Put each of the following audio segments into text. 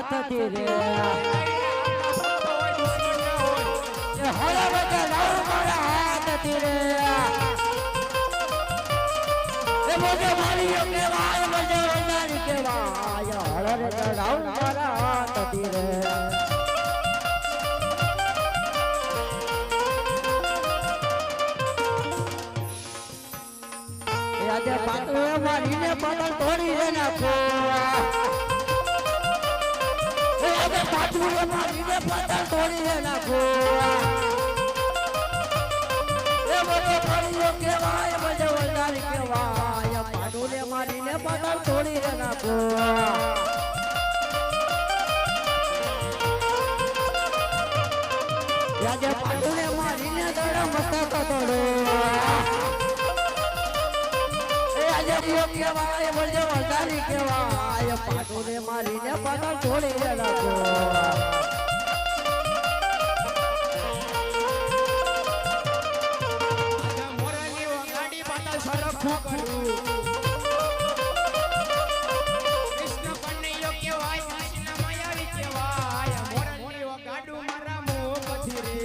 થતી રે હળે બધા લાવ મારા હાથ થતી રે એ બધે મારીઓ કેવાય બધે વંદારી કેવાય હળે બધા લાવ મારા હાથ થતી રે આજે પાતળે મારીને પાતળ તોડી દે નાખો આજે પાતળે મારીને પાતળ તોડી દે નાખો એ બધો મારીઓ કેવાય બધો વંદારી કેવાય પાતળે મારીને પાતળ તોડી દે નાખો આજે પાતળે મારીને દડા મસ્તક તોડો આજે કેવાય બળજે વંદારી કેવાય પાટોને મારીને પાટણ છોડી દે નાખો આજે મોરાની ગાડી પાટણ સરખું કરું કૃષ્ણ કનૈયો કેવાય કૃષ્ણ માયાવી કેવાય મોરાની ગાડું મારા મોહ પછી રે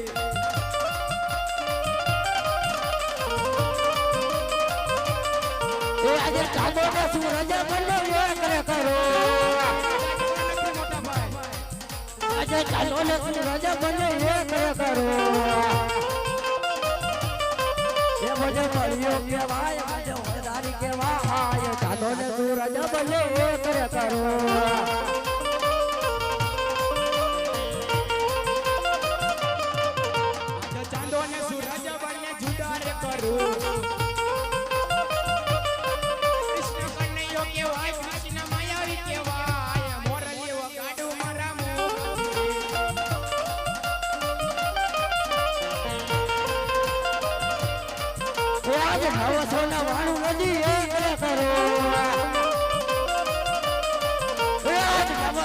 આજે ચાંદો ને સૂરજ બંને એક રે કરો આજે ચાંદો ને સૂરજ બંને એક રે કરો એ બધે મળ્યો કેવાય આજે વંદારી કેવાય ચાંદો ને સૂરજ બંને એક રે કરો આજે ચાંદો ને સૂરજ બંને જુદા રે કરો સોના વાણું નદી એક રે કરો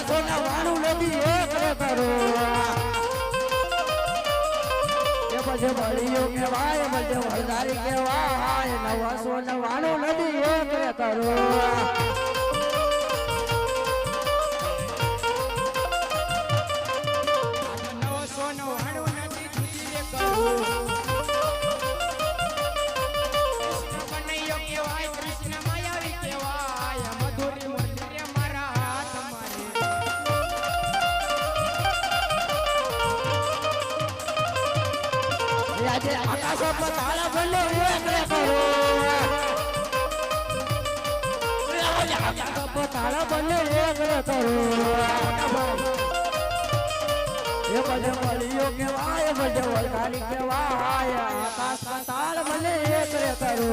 સોના વાણું નદી એક રે કરો એ બધે મળ્યો કેવાય બધે વંદારી કેવાય નવા સોના વાણું નદી એક રે કરો નવો સોનો વાણું નદી જુદી રે કરો આજે આકાશ પર તારા બંને એક રે કરો આજે આકાશ પર તારા બંને એક રે કરો એ બધે મળ્યો કેવાય બધે વંદારી કેવાય આકાશ પર તારા બંને એક રે કરો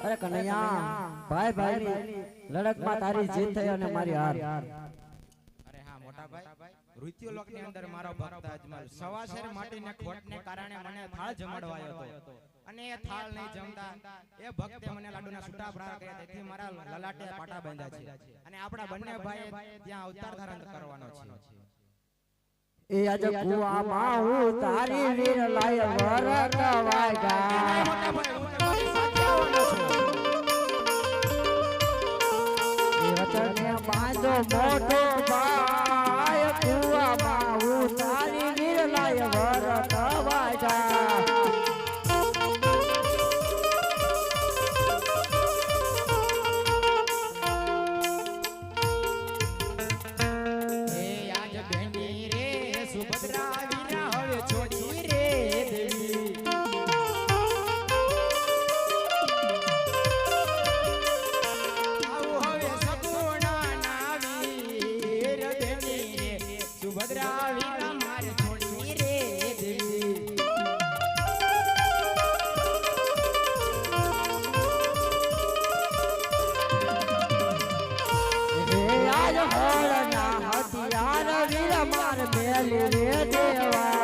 અરે કનૈયા ભાઈ ભાઈ લડત માં તારી જીત થઈ અને મારી હાર અરે હા મોટા ભાઈ ઋત્યુલોક ની અંદર મારો ભક્ત અજમલ સવાશેર માટીને ખોટને કારણે મને થાળ જમાડવાયો હતો અને એ થાળ નહીં જમતા એ ભક્તે મને લાડુના છૂટા ભરા કર્યા તેથી મારા લલાટે પાટા બાંધ્યા છે અને આપણા બંને ભાઈ ત્યાં અવતાર ધારણ કરવાનો છે એ આજે કુવામાં હું તારી વીર લાય વરત વાગ્યા મોટા ભાઈ હું તમારી સાથે આવવાનો છું વચને બાંધો મોટો ભાઈ કુવામાં હું તારી વીર લાય વરત વાગ્યા મેલી રે દેવા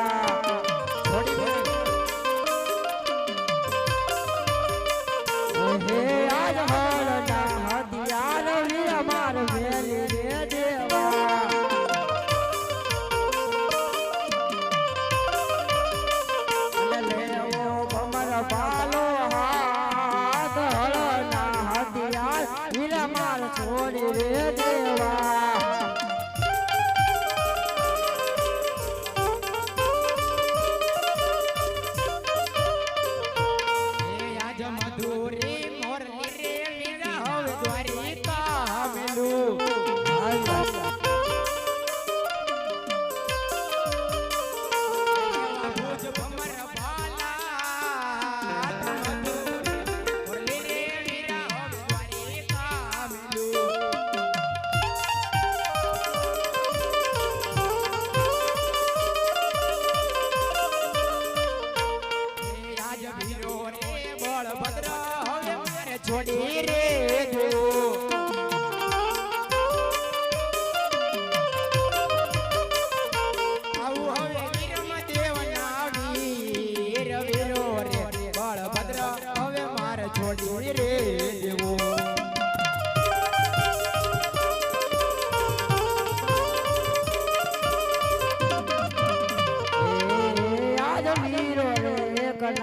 હે આજ હળ ના હદિયાર વીર માર મેલી રે દેવા અને લેવો ભમર બાલ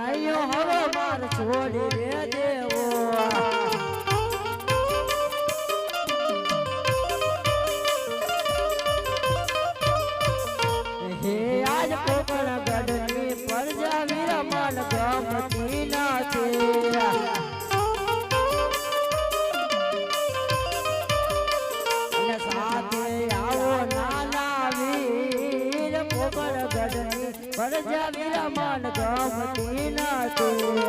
કનૈયો હવે માર છોડી રે દેવો હે આજ કોકણ ગઢની પ્રજા વિરમણ ગમતી નથી અને સાથે આવો નાના વીર કોકણ ગઢની પ્રજા વિરમણ ગમતી નથી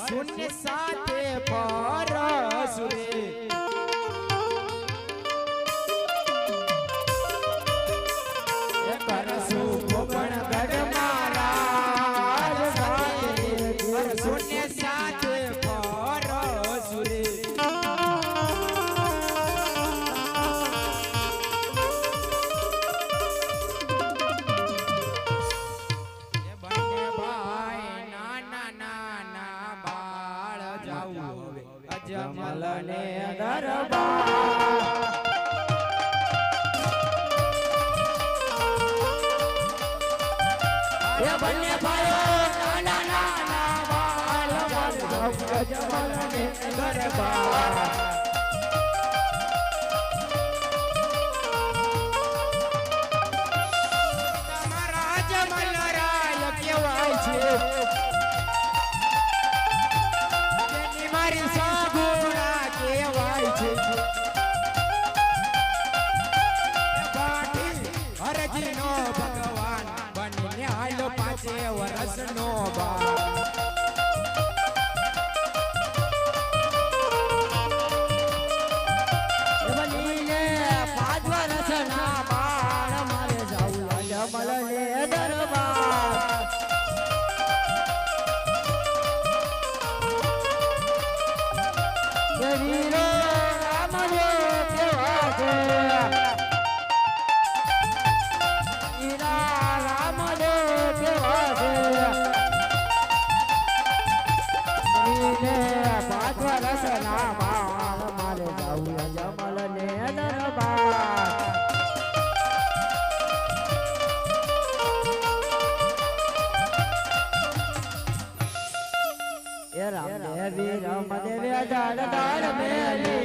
શૂન્ય સાથે પરસુરે કરસુ કોકણ ગઢ મારા શૂન્ય સાથે પરસુરે બંને ભાઈ નાના નાના બાળ જાવું હવે અજમલ ને દરબાર એ બંને ભાઈઓ નાના નાના બાળ જાવું અજમલ ને દરબાર તમારા અજમલ રાય કહેવાય છે જેની મારી સાગુણા કહેવાય છે બાટી હરજી નો ભગવાન બનીને હાલો 5 વર્ષનો બાળ બનીને 5 વર્ષના બાળ મારે જાવું અજમલ ને દરબાર વીરો રામજો કેવા છે વીરા રામજો કેવા છે બનીને 5 વર્ષના બાળ મારે જાવું અજમલ ને દરબાર એ રામ દેવી રામ દેવી દાડ દાડ મેલી